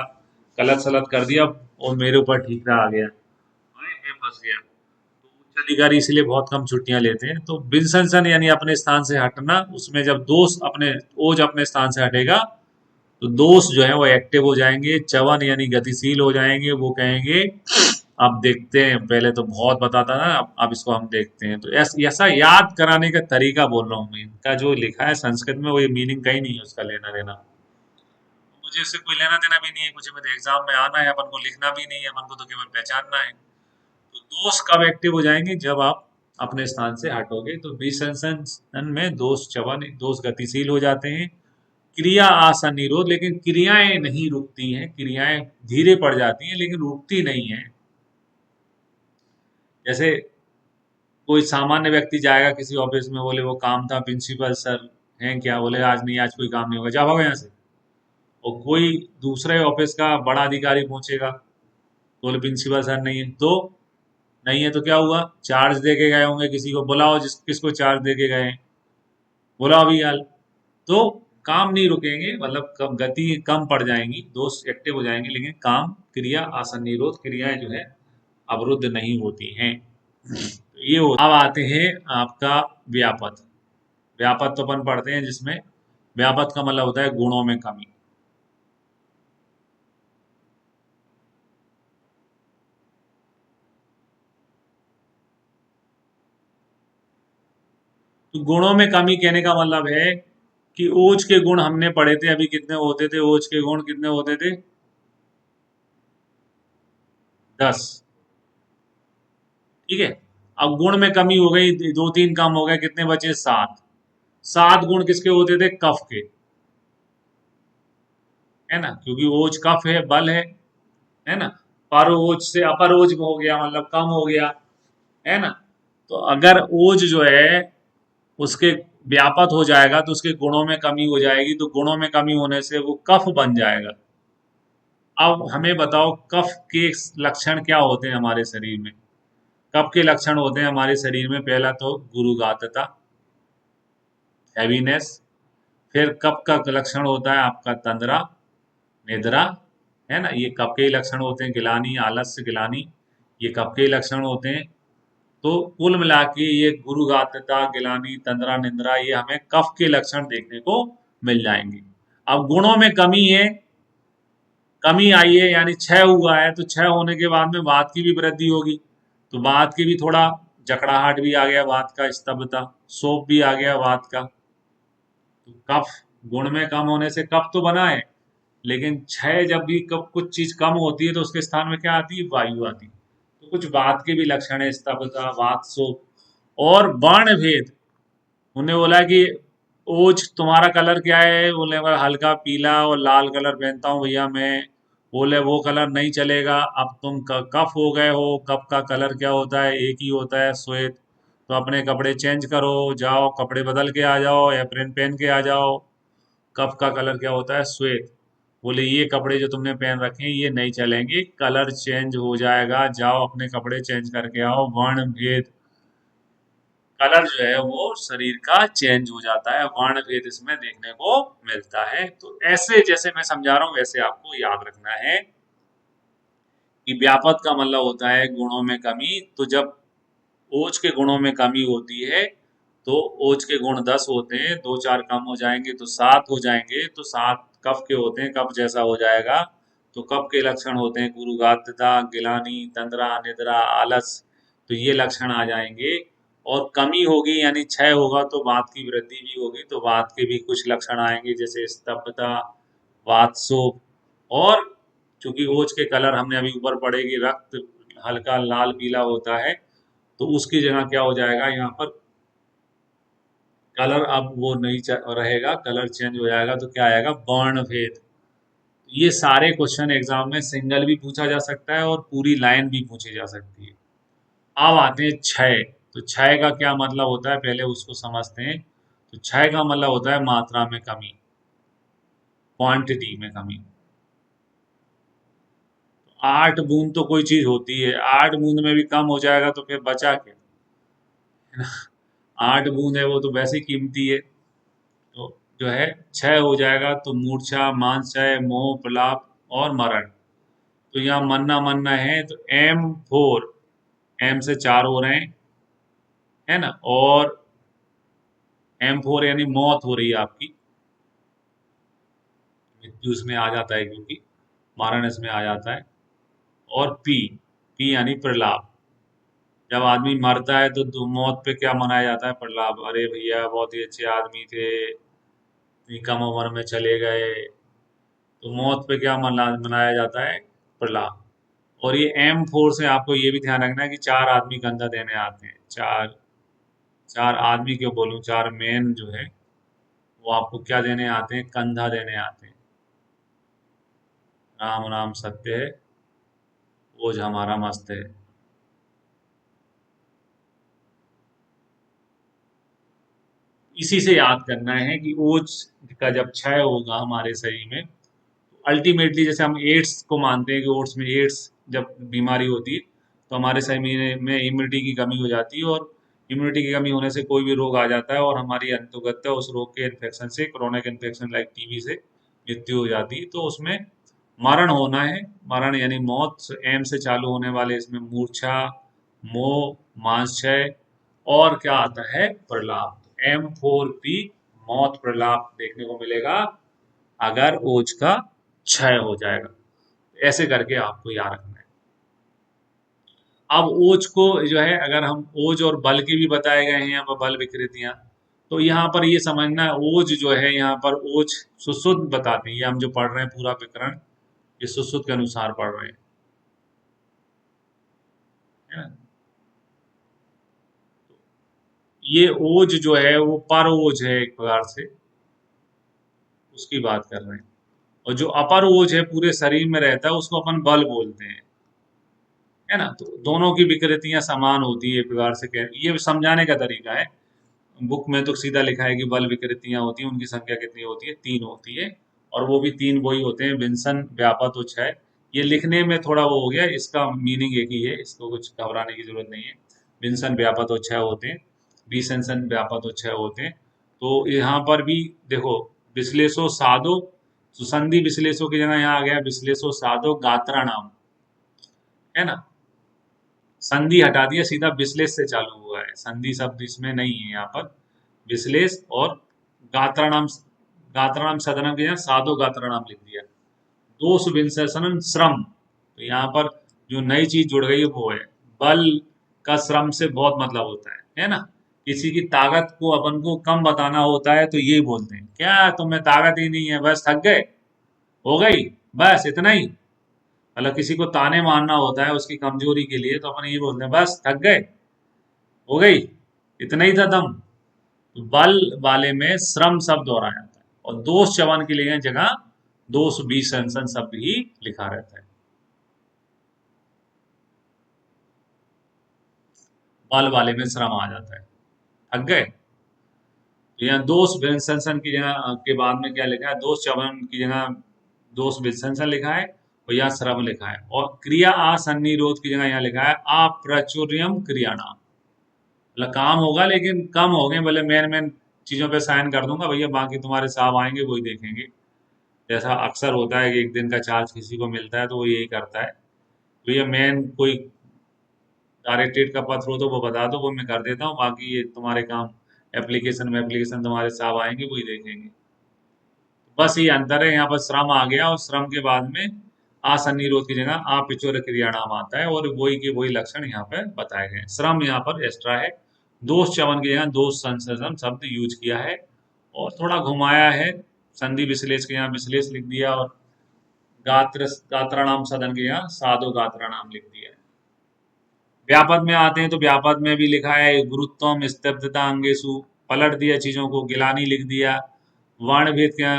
गलत सलत कर दिया और मेरे ऊपर ठीकरा आ गया, मैं फंस गया। तो उच्च अधिकारी इसलिए बहुत कम छुट्टियां लेते हैं। तो बिनसेंसन यानी अपने स्थान से हटना, उसमें जब दोस्त अपने, ओज अपने स्थान से हटेगा तो दोस्त जो है वो एक्टिव हो जाएंगे, चवन यानी गतिशील हो जाएंगे, वो कहेंगे अब देखते हैं, पहले तो बहुत बताता था, अब इसको हम देखते हैं। तो ऐसा याद कराने का तरीका बोल रहा हूँ मैं, इनका जो लिखा है संस्कृत में वो ये मीनिंग कहीं नहीं है उसका लेना देना, मुझे इससे कोई लेना देना भी नहीं है, मुझे मेरे एग्जाम में आना है, अपन को लिखना भी नहीं है, अपन को तो केवल पहचानना है। तो दोस्त कब एक्टिव हो जाएंगे, जब आप अपने स्थान से हटोगे। तो विसंसन में दोस्त चवन, दोस्त गतिशील हो जाते हैं। क्रिया आसन निरोध, लेकिन क्रियाएं नहीं रुकती हैं, क्रियाएं धीरे पड़ जाती हैं लेकिन रुकती नहीं है। जैसे कोई सामान्य व्यक्ति जाएगा किसी ऑफिस में, बोले वो काम था, प्रिंसिपल सर हैं क्या, बोले आज नहीं, आज कोई काम नहीं होगा, जा भागो यहाँ से। और कोई दूसरे ऑफिस का बड़ा अधिकारी पहुंचेगा, बोले प्रिंसिपल सर नहीं है, तो नहीं है तो क्या हुआ, चार्ज दे के गए होंगे किसी को, बुलाओ जिस किसको चार्ज दे के गए हैं, बुलाओ अभी हाल। तो काम नहीं रुकेंगे, मतलब गति कम पड़ जाएंगी, दोस्त एक्टिव हो जाएंगे, लेकिन काम, क्रिया आसन निरोध, क्रियाएं जो है अवरुद्ध नहीं होती हैं। ये हो, अब आते हैं आपका व्यापत। व्यापत तो अपन पढ़ते हैं, जिसमें व्यापत का मतलब होता है गुणों में कमी। तो गुणों में कमी कहने का मतलब है कि ओज के गुण हमने पढ़े थे, अभी कितने होते थे ओज के गुण, कितने होते थे, 10, ठीक है। अब गुण में कमी हो गई, दो तीन कम हो गए, कितने बचे, 7। 7 गुण किसके होते थे, कफ के। है ना, क्योंकि ओज कफ है, बल है ना। पर ओज से अपर ओज हो गया, मतलब कम हो गया, है ना। तो अगर ओज जो है उसके व्यापक हो जाएगा तो उसके गुणों में कमी हो जाएगी, तो गुणों में कमी होने से वो कफ बन जाएगा। अब हमें बताओ कफ के लक्षण क्या होते हैं हमारे शरीर में। कफ के लक्षण होते हैं हमारे शरीर में, पहला तो गुरुगातता, हैवीनेस। फिर कफ का लक्षण होता है आपका तंद्रा, निद्रा, है ना, ये कफ के ही लक्षण होते हैं। गिलानी, आलस्य, गिलानी, ये कफ के ही लक्षण होते हैं। तो कुल मिला के ये गुरुगात्रता, गिलानी, तंद्रा, निद्रा, ये हमें कफ के लक्षण देखने को मिल जाएंगे। अब गुणों में कमी है, कमी आई है यानी क्षय हुआ है, तो क्षय होने के बाद में वात की भी वृद्धि होगी, तो वात की भी थोड़ा जकड़ाहट भी आ गया, वात का स्तब्धता, शोफ भी आ गया वात का। तो कफ गुण में कम होने से कफ तो बना है, लेकिन क्षय जब भी कब कुछ चीज कम होती है तो उसके स्थान में क्या आती है, वायु आती है। तो कुछ वात के भी लक्षण है, स्तब्धता, वात, शोफ। और वर्ण भेद, उन्हें बोला कि ओज तुम्हारा कलर क्या है, बोले मैं हल्का पीला और लाल कलर पहनता हूँ भैया मैं। बोले वो कलर नहीं चलेगा, अब तुम कफ हो गए हो। कफ का कलर क्या होता है, एक ही होता है, श्वेत। तो अपने कपड़े चेंज करो, जाओ कपड़े बदल के आ जाओ, या प्रिंट पहन के आ जाओ। कफ का कलर क्या होता है, श्वेत। बोले ये कपड़े जो तुमने पहन रखे हैं ये नहीं चलेंगे, कलर चेंज हो जाएगा, जाओ अपने कपड़े चेंज करके आओ। वर्ण भेद, कलर जो है वो शरीर का चेंज हो जाता है, वर्ण भेद इसमें देखने को मिलता है। तो ऐसे जैसे मैं समझा रहा हूँ वैसे आपको याद रखना है कि व्यापक का मतलब होता है गुणों में कमी। तो जब ओज के गुणों में कमी होती है तो ओज के गुण 10 होते हैं, दो चार कम हो जाएंगे तो 7 हो जाएंगे, तो 7 कफ के होते हैं, कफ जैसा हो जाएगा। तो कफ के लक्षण होते हैं गुरुगात्रता, गिलानी, तंद्रा, निद्रा, आलस, तो ये लक्षण आ जाएंगे। और कमी होगी यानी क्षय होगा तो वात की वृद्धि भी होगी, तो वात के भी कुछ लक्षण आएंगे, जैसे स्तब्धता, वातशोथ। और चूंकि ओज के कलर हमने अभी ऊपर पढ़े कि रक्त हल्का लाल पीला होता है, तो उसकी जगह क्या हो जाएगा, यहाँ पर कलर अब वो नहीं रहेगा, कलर चेंज हो जाएगा, तो क्या आएगा, वर्ण भेद। ये सारे क्वेश्चन एग्जाम में सिंगल भी पूछा जा सकता है और पूरी लाइन भी पूछी जा सकती है। अब आते हैं क्षय। तो क्षय का क्या मतलब होता है, पहले उसको समझते हैं। तो क्षय का मतलब होता है मात्रा में कमी, क्वांटिटी में कमी। 8 बूंद तो कोई चीज होती है, 8 बूंद में भी कम हो जाएगा तो फिर बचा क्या, है ना। 8 बूंद है वो तो वैसे ही कीमती है। तो जो है क्षय हो जाएगा तो मूर्छा, मांसक्षय, मोह, प्रलाप और मरण। तो यहाँ मरना मरना है, तो M4, एम से 4 हो रहे हैं, है ना। और M4 यानी मौत हो रही है आपकी, मृत्यु इसमें आ जाता है, क्योंकि मरण इसमें आ जाता है। और पी यानी प्रलाप। जब आदमी मरता है तो मौत पे क्या मनाया जाता है, प्रलाप। अरे भैया बहुत ही अच्छे आदमी थे, इतनी कम उम्र में चले गए। तो मौत पे क्या मनाया जाता है, प्रलाप। और ये M4 से आपको ये भी ध्यान रखना है कि 4 आदमी कंधा देने आते हैं। चार, 4 आदमी क्यों बोलूं, 4 मेन जो है वो आपको क्या देने आते हैं, कंधा देने आते हैं। राम राम सत्य है, ओज हमारा मस्त है। इसी से याद करना है कि ओज का जब क्षय होगा हमारे शरीर में, अल्टीमेटली जैसे हम एड्स को मानते हैं कि ओट्स में एड्स जब बीमारी होती है तो हमारे शरीर में इम्यूनिटी की कमी हो जाती है, और इम्यूनिटी की कमी होने से कोई भी रोग आ जाता है और हमारी अंतोगत्या उस रोग के इन्फेक्शन से, क्रोनिक इन्फेक्शन लाइक टीबी से मृत्यु हो जाती है। तो उसमें मरण होना है, मरण यानी मौत। एम से चालू होने वाले इसमें मूर्छा, मोह, मांसक्षय, और क्या आता है, प्रलाप। M4P, मौत, प्रलाप देखने को मिलेगा अगर ओज का क्षय हो जाएगा। ऐसे करके आपको याद रखना है। अब ओज को जो है, अगर हम ओज और बल के भी बताए गए हैं यहाँ पर, बल विकृतियां, तो यहाँ पर ये समझना है ओज जो है, यहाँ पर ओज सुश्रुत बताते हैं। ये हम जो पढ़ रहे हैं पूरा विकरण, ये सुश्रुत के अनुसार पढ़ रहे हैं, है ना। ये ओज जो है वो पर ओज है एक प्रकार से, उसकी बात कर रहे हैं। और जो अपर ओज है पूरे शरीर में रहता है उसको अपन बल बोलते हैं, है ना। तो दोनों की विकृतियां समान होती है, एक प्रकार से ये समझाने का तरीका है। बुक में तो सीधा लिखा है कि बल विकृतियां होती हैं, उनकी संख्या कितनी होती है, 3 होती है। और वो भी 3 वही होते हैं, विंसन, व्यापक और क्षय। ये लिखने में थोड़ा वो हो गया, इसका मीनिंग एक ही है, इसको कुछ घबराने की जरूरत नहीं है। विंसन, व्यापक और क्षय होते हैं, विसंसन, व्यापक और क्षय होते हैं। तो यहाँ पर भी देखो, विश्लेषो साधो, सुसंधि विश्लेषो की जगह यहाँ आ गया विश्लेषो साधो गात्रा नाम, है ना। संधि हटा दिया, सीधा विश्लेष से चालू हुआ है, संधि शब्द इसमें नहीं है यहाँ पर। विश्लेष और गात्राणाम, गात्राणाम सदनम के यहाँ साधो गात्राणाम लिख दिया। दोष विंशनम श्रम, तो यहाँ पर जो नई चीज जुड़ गई है वो है बल का श्रम से बहुत मतलब होता है ना। किसी की ताकत को अपन को कम बताना होता है तो यही बोलते हैं, क्या तुम्हें ताकत ही नहीं है, बस थक गए, हो गई, बस इतना ही। मतलब किसी को ताने मारना होता है उसकी कमजोरी के लिए, तो अपन ये बोलते हैं बस थक गए, हो गई, इतना ही था दम। तो बल वाले में श्रम शब्द दोहराया जाता है, और दोष चवन के लिए जगह दोष विसंसन शब्द ही लिखा रहता है। बल वाले में श्रम आ जाता है, थक गए। तो यहाँ दोष विसंसन की जगह के बाद में क्या लिखा है, दोष चवन की जगह दोष विसंसन लिखा है, और यहाँ श्रम लिखा है। और क्रिया आसन्निरोध की जगह यहाँ लिखा है अप्रचुर्यम क्रियाणाम, मतलब काम होगा लेकिन कम हो गए, बोले मेन मेन चीजों पे साइन कर दूंगा भैया, बाकी तुम्हारे साहब आएंगे वही देखेंगे। जैसा अक्सर होता है कि एक दिन का चार्ज किसी को मिलता है तो वो यही करता है, भैया मेन कोई डायरेक्टेड का पत्र हो तो वो बता दो, वो मैं कर देता हूँ, बाकी ये तुम्हारे काम एप्लीकेशन में एप्लीकेशन तुम्हारे साहब आएंगे वही देखेंगे। बस ये अंतर है, यहाँ पर श्रम आ गया और श्रम के बाद में आसन्निरोध की जगह अपिचुर क्रियाणाम आता है, और वही के वही लक्षण यहाँ पे बताए गए हैं। श्रम यहाँ पर एक्स्ट्रा है, दोष चवन की जगह दोष संसर्जन शब्द यूज किया है, और थोड़ा घुमाया है, संधि विश्लेष के यहाँ विश्लेष लिख दिया, और गात्राणाम सदन के यहाँ साधो गात्राणाम लिख दिया है। व्यापद में आते हैं तो व्यापद में भी लिखा है गुरुत्वम स्तब्धता अंगेशु, पलट दिया चीजों को, गिलानी लिख दिया। वर्ण भेद क्या,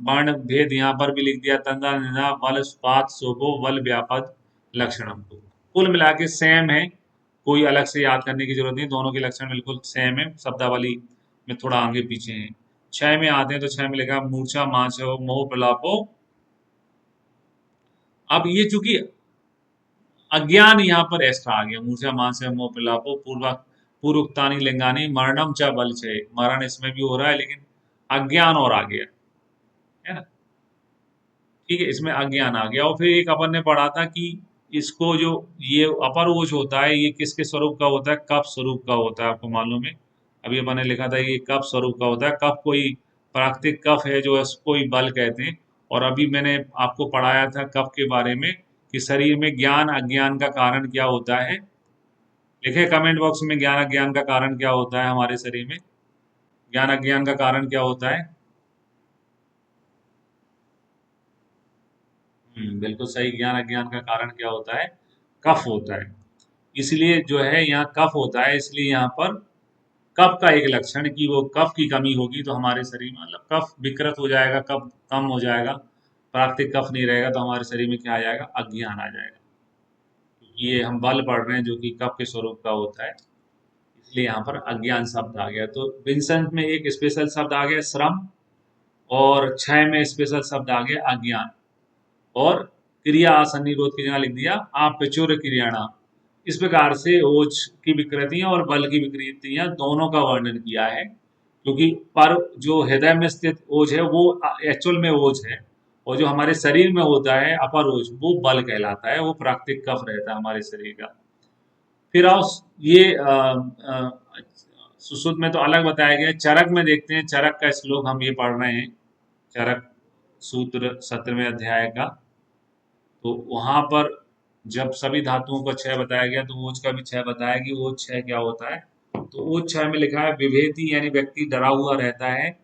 वर्ण भेद यहाँ पर भी लिख दिया, तंदा निधा बल स्पात शोभो बल व्यापद लक्षणम को। कुल मिला के सेम है, कोई अलग से याद करने की जरूरत नहीं, दोनों के लक्षण बिल्कुल सेम है, शब्दावली में थोड़ा आगे पीछे है। छह में आते हैं तो छह में लिखा मूर्छा माछ मोह प्रलापो। अब ये चूंकि अज्ञान यहाँ पर एक्स्ट्रा आ गया, मूर्छा मानस मोह प्रलापो पूर्वोक्तानि लिंगानी मरणम च बल छे, मरण इसमें भी हो रहा है लेकिन अज्ञान और आ गया, है ना। ठीक है, इसमें अज्ञान आ गया। और फिर एक अपन ने पढ़ा था कि इसको जो ये अपर ओज होता है ये किसके स्वरूप का होता है, कफ स्वरूप का होता है, आपको मालूम है। अभी अपन ने लिखा था ये कफ स्वरूप का होता है, कफ कोई प्राकृतिक कफ है जो इसको ही बल कहते हैं। और अभी मैंने आपको पढ़ाया था कफ के बारे में कि शरीर में ज्ञान अज्ञान का कारण क्या होता है। लिखे कमेंट बॉक्स में ज्ञान अज्ञान का कारण क्या होता है हमारे शरीर में, ज्ञान अज्ञान का कारण क्या होता है। बिल्कुल सही, ज्ञान अज्ञान का कारण क्या होता है, कफ होता है। इसलिए जो है यहाँ कफ होता है, इसलिए यहाँ पर कफ का एक लक्षण कि वो कफ की कमी होगी तो हमारे शरीर में मतलब कफ विकृत हो जाएगा, कफ कम हो जाएगा, प्राकृतिक कफ नहीं रहेगा तो हमारे शरीर में क्या आ जाएगा, अज्ञान आ जाएगा। ये हम बल पढ़ रहे हैं जो कि कफ के स्वरूप का होता है, इसलिए यहाँ पर अज्ञान शब्द आ गया। तो विंसेंट में एक स्पेशल शब्द आ गया श्रम, और क्षय में स्पेशल शब्द आ गया अज्ञान। और क्रिया आसन्निरोध की जगह लिख दिया आप प्रचुर क्रियाणाम। इस प्रकार से ओज की विकृतियां और बल की विकृतियां दोनों का वर्णन किया है, क्योंकि पर जो हृदय में स्थित ओज है वो एक्चुअल में ओज है, और जो हमारे शरीर में होता है अपर ओज वो बल कहलाता है, वो प्राकृतिक कफ रहता है हमारे शरीर का। फिर आओ ये सुश्रुत में तो अलग बताया गया है, चरक में देखते हैं, चरक का श्लोक हम ये पढ़ रहे हैं, चरक सूत्र 17वें अध्याय का। तो वहां पर जब सभी धातुओं का क्षय बताया गया तो ओज का भी क्षय बताया कि ओज क्षय क्या होता है। तो ओज क्षय में लिखा है विभेति, यानी व्यक्ति डरा हुआ रहता है।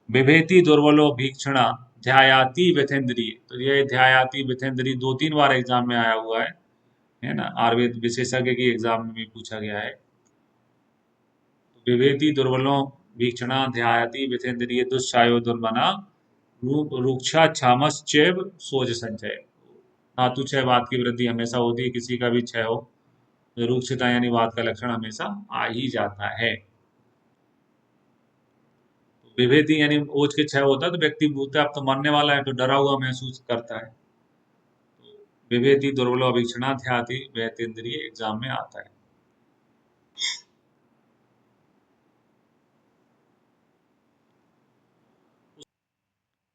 विभेति दुर्बलो भीक्षणा ध्यायाति व्यथेंद्रिय, तो ये ध्यायाति व्यथेंद्रिय 2-3 बार एग्जाम में आया हुआ है ना, आयुर्वेद विशेषज्ञ की एग्जाम में भी पूछा गया है। विभेति दुर्बलों भीक्षणा ध्यायाति व्यथेंद्रिय दुस्सायो दुर्बना रुक्षा क्षामस चैव सोज संचय। धातु क्षय वात की वृद्धि हमेशा होती है, किसी का भी क्षय हो तो रुक्षता यानी वात का लक्षण हमेशा आ ही जाता है। विभेदी यानी ओज के क्षय होता है तो व्यक्ति बोलता है अब तो मरने वाला है, तो डरा हुआ महसूस करता है। विभेदी दुर्बलो अभीक्षणाध्याति व्यतीन्द्रिय एग्जाम में आता है।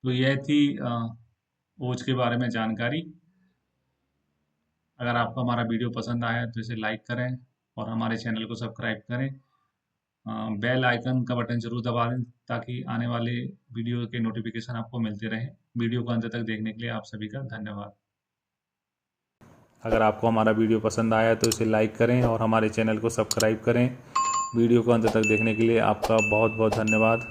तो यह थी ओज के बारे में जानकारी। अगर आपको हमारा वीडियो पसंद आया तो इसे लाइक करें और हमारे चैनल को सब्सक्राइब करें। बेल आइकन का बटन जरूर दबा दें ताकि आने वाले वीडियो के नोटिफिकेशन आपको मिलते रहें। वीडियो को अंत तक देखने के लिए आप सभी का धन्यवाद। अगर आपको हमारा वीडियो पसंद आया तो इसे लाइक करें और हमारे चैनल को सब्सक्राइब करें। वीडियो को अंत तक देखने के लिए आपका बहुत बहुत धन्यवाद।